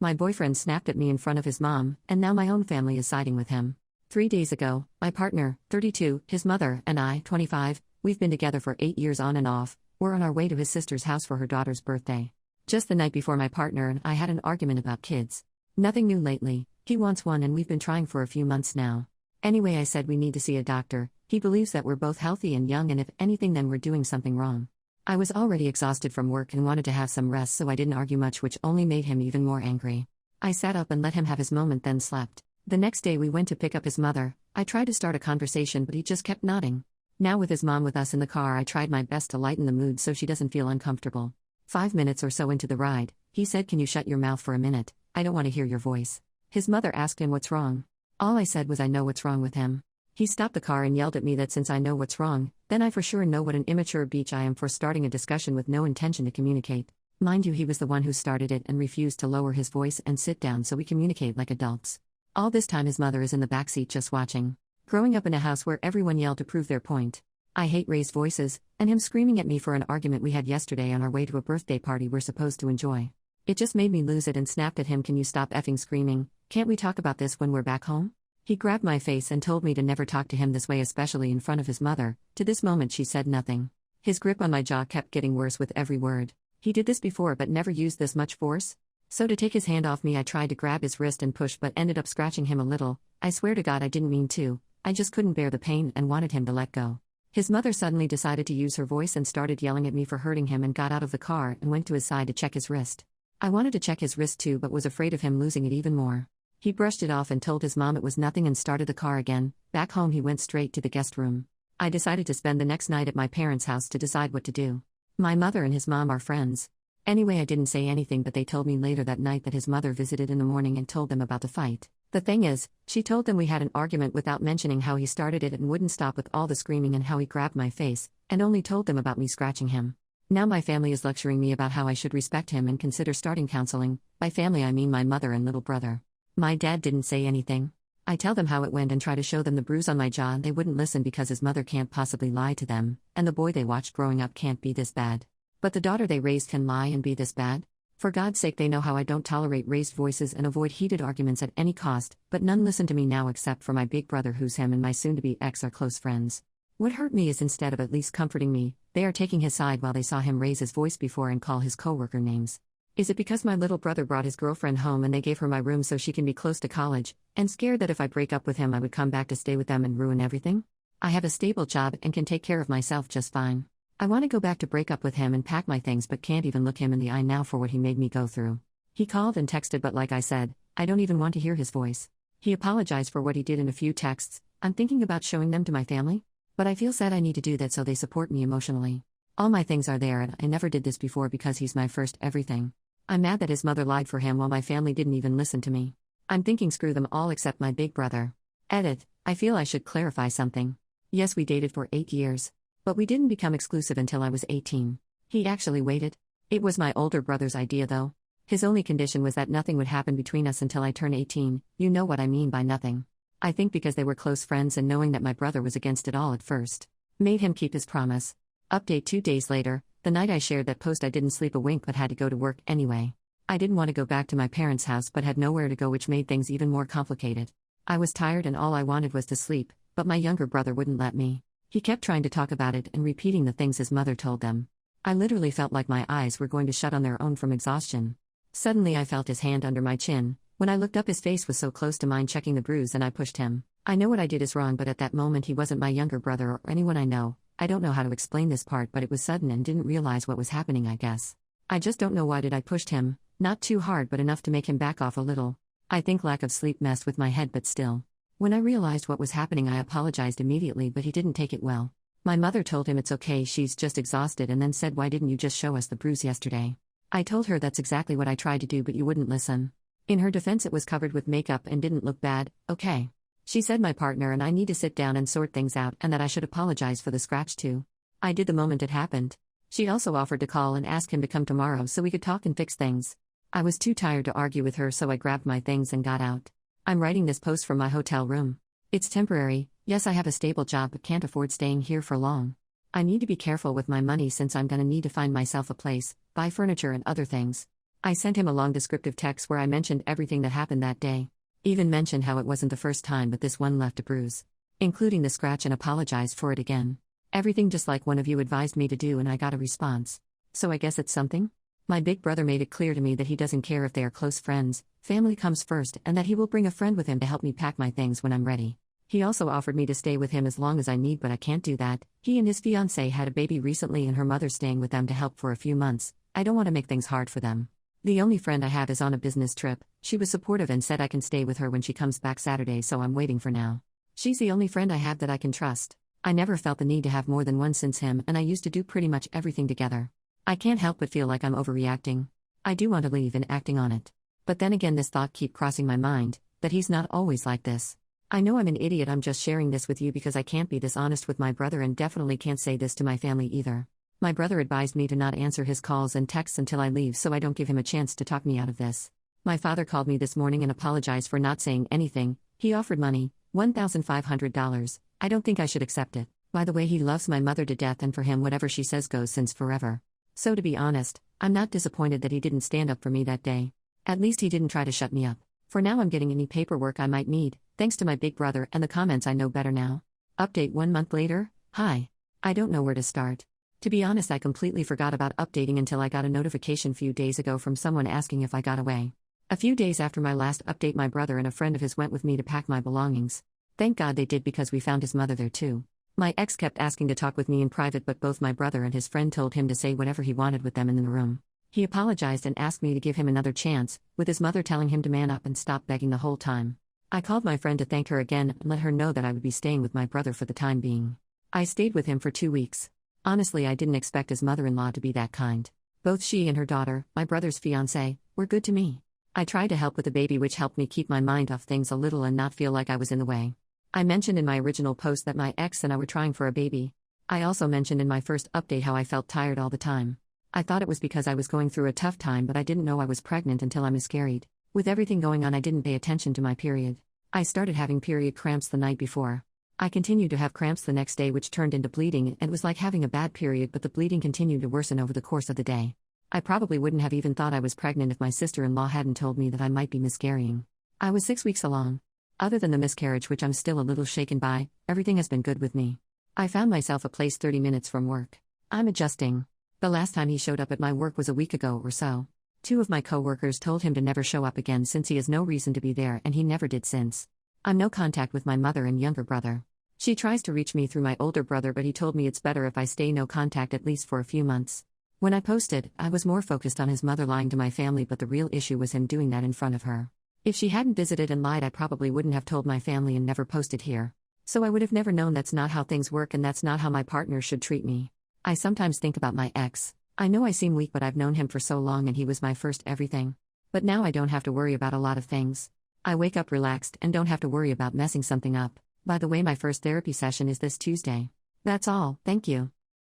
My boyfriend snapped at me in front of his mom, and now my own family is siding with him. 3 days ago, my partner, 32, his mother, and I, 25, we've been together for 8 years on and off, were on our way to his sister's house for her daughter's birthday. Just the night before, my partner and I had an argument about kids. Nothing new lately, he wants one and we've been trying for a few months now. Anyway, I said we need to see a doctor. He believes that we're both healthy and young, and if anything then we're doing something wrong. I was already exhausted from work and wanted to have some rest, so I didn't argue much, which only made him even more angry. I sat up and let him have his moment, then slept. The next day we went to pick up his mother. I tried to start a conversation but he just kept nodding. Now with his mom with us in the car, I tried my best to lighten the mood so she doesn't feel uncomfortable. 5 minutes or so into the ride, he said, "Can you shut your mouth for a minute? I don't want to hear your voice." His mother asked him what's wrong. All I said was I know what's wrong with him. He stopped the car and yelled at me that since I know what's wrong, then I for sure know what an immature bitch I am for starting a discussion with no intention to communicate. Mind you, he was the one who started it and refused to lower his voice and sit down so we communicate like adults. All this time his mother is in the backseat just watching. Growing up in a house where everyone yelled to prove their point. I hate raised voices, and him screaming at me for an argument we had yesterday on our way to a birthday party we're supposed to enjoy. It just made me lose it and snapped at him, "Can you stop effing screaming? Can't we talk about this when we're back home?" He grabbed my face and told me to never talk to him this way, especially in front of his mother. To this moment she said nothing. His grip on my jaw kept getting worse with every word. He did this before but never used this much force. So to take his hand off me, I tried to grab his wrist and push but ended up scratching him a little. I swear to God I didn't mean to. I just couldn't bear the pain and wanted him to let go. His mother suddenly decided to use her voice and started yelling at me for hurting him and got out of the car and went to his side to check his wrist. I wanted to check his wrist too but was afraid of him losing it even more. He brushed it off and told his mom it was nothing and started the car again. Back home he went straight to the guest room. I decided to spend the next night at my parents' house to decide what to do. My mother and his mom are friends. Anyway, I didn't say anything but they told me later that night that his mother visited in the morning and told them about the fight. The thing is, she told them we had an argument without mentioning how he started it and wouldn't stop with all the screaming and how he grabbed my face, and only told them about me scratching him. Now my family is lecturing me about how I should respect him and consider starting counseling. By family I mean my mother and little brother. My dad didn't say anything. I tell them how it went and try to show them the bruise on my jaw, and they wouldn't listen because his mother can't possibly lie to them, and the boy they watched growing up can't be this bad. But the daughter they raised can lie and be this bad? For God's sake, they know how I don't tolerate raised voices and avoid heated arguments at any cost, but none listen to me now except for my big brother, who's him and my soon-to-be ex are close friends. What hurt me is instead of at least comforting me, they are taking his side while they saw him raise his voice before and call his coworker names. Is it because my little brother brought his girlfriend home and they gave her my room so she can be close to college, and scared that if I break up with him I would come back to stay with them and ruin everything? I have a stable job and can take care of myself just fine. I want to go back to break up with him and pack my things but can't even look him in the eye now for what he made me go through. He called and texted but like I said, I don't even want to hear his voice. He apologized for what he did in a few texts. I'm thinking about showing them to my family, but I feel sad I need to do that so they support me emotionally. All my things are there and I never did this before because he's my first everything. I'm mad that his mother lied for him while my family didn't even listen to me. I'm thinking screw them all except my big brother. Edit. I feel I should clarify something. Yes, we dated for 8 years. But we didn't become exclusive until I was 18. He actually waited. It was my older brother's idea though. His only condition was that nothing would happen between us until I turned 18, you know what I mean by nothing. I think because they were close friends and knowing that my brother was against it all at first, made him keep his promise. Update 2 days later, the night I shared that post I didn't sleep a wink but had to go to work anyway. I didn't want to go back to my parents' house but had nowhere to go, which made things even more complicated. I was tired and all I wanted was to sleep, but my younger brother wouldn't let me. He kept trying to talk about it and repeating the things his mother told them. I literally felt like my eyes were going to shut on their own from exhaustion. Suddenly I felt his hand under my chin. When I looked up his face was so close to mine, checking the bruise, and I pushed him. I know what I did is wrong, but at that moment he wasn't my younger brother or anyone I know. I don't know how to explain this part, but it was sudden and didn't realize what was happening, I guess. I just don't know why did I pushed him, not too hard but enough to make him back off a little. I think lack of sleep messed with my head, but still. When I realized what was happening I apologized immediately, but he didn't take it well. My mother told him it's okay, she's just exhausted, and then said, why didn't you just show us the bruise yesterday? I told her that's exactly what I tried to do but you wouldn't listen. In her defense, it was covered with makeup and didn't look bad. Okay. She said my partner and I need to sit down and sort things out and that I should apologize for the scratch too. I did the moment it happened. She also offered to call and ask him to come tomorrow so we could talk and fix things. I was too tired to argue with her, so I grabbed my things and got out. I'm writing this post from my hotel room. It's temporary. Yes, I have a stable job but can't afford staying here for long. I need to be careful with my money since I'm gonna need to find myself a place, buy furniture and other things. I sent him a long descriptive text where I mentioned everything that happened that day. Even mentioned how it wasn't the first time but this one left a bruise. Including the scratch, and apologized for it again. Everything just like one of you advised me to do, and I got a response. So I guess it's something? My big brother made it clear to me that he doesn't care if they are close friends, family comes first, and that he will bring a friend with him to help me pack my things when I'm ready. He also offered me to stay with him as long as I need, but I can't do that. He and his fiancée had a baby recently and her mother's staying with them to help for a few months. I don't want to make things hard for them. The only friend I have is on a business trip. She was supportive and said I can stay with her when she comes back Saturday, so I'm waiting for now. She's the only friend I have that I can trust. I never felt the need to have more than one since him, and I used to do pretty much everything together. I can't help but feel like I'm overreacting. I do want to leave and acting on it. But then again this thought keep crossing my mind, that he's not always like this. I know I'm an idiot, I'm just sharing this with you because I can't be this honest with my brother and definitely can't say this to my family either. My brother advised me to not answer his calls and texts until I leave so I don't give him a chance to talk me out of this. My father called me this morning and apologized for not saying anything. He offered money, $1,500. I don't think I should accept it. By the way, he loves my mother to death, and for him whatever she says goes since forever. So to be honest, I'm not disappointed that he didn't stand up for me that day. At least he didn't try to shut me up. For now I'm getting any paperwork I might need, thanks to my big brother and the comments I know better now. Update 1 month later. Hi. I don't know where to start. To be honest, I completely forgot about updating until I got a notification a few days ago from someone asking if I got away. A few days after my last update, my brother and a friend of his went with me to pack my belongings. Thank God they did because we found his mother there too. My ex kept asking to talk with me in private, but both my brother and his friend told him to say whatever he wanted with them in the room. He apologized and asked me to give him another chance, with his mother telling him to man up and stop begging the whole time. I called my friend to thank her again and let her know that I would be staying with my brother for the time being. I stayed with him for 2 weeks. Honestly, I didn't expect his mother-in-law to be that kind. Both she and her daughter, my brother's fiancée, were good to me. I tried to help with the baby, which helped me keep my mind off things a little and not feel like I was in the way. I mentioned in my original post that my ex and I were trying for a baby. I also mentioned in my first update how I felt tired all the time. I thought it was because I was going through a tough time, but I didn't know I was pregnant until I miscarried. With everything going on, I didn't pay attention to my period. I started having period cramps the night before. I continued to have cramps the next day, which turned into bleeding, and it was like having a bad period, but the bleeding continued to worsen over the course of the day. I probably wouldn't have even thought I was pregnant if my sister-in-law hadn't told me that I might be miscarrying. I was 6 weeks along. Other than the miscarriage, which I'm still a little shaken by, everything has been good with me. I found myself a place 30 minutes from work. I'm adjusting. The last time he showed up at my work was a week ago or so. 2 of my co-workers told him to never show up again since he has no reason to be there, and he never did since. I'm no contact with my mother and younger brother. She tries to reach me through my older brother, but he told me it's better if I stay no contact at least for a few months. When I posted, I was more focused on his mother lying to my family, but the real issue was him doing that in front of her. If she hadn't visited and lied, I probably wouldn't have told my family and never posted here. So I would have never known that's not how things work, and that's not how my partner should treat me. I sometimes think about my ex. I know I seem weak, but I've known him for so long and he was my first everything. But now I don't have to worry about a lot of things. I wake up relaxed and don't have to worry about messing something up. By the way, my first therapy session is this Tuesday. That's all, thank you.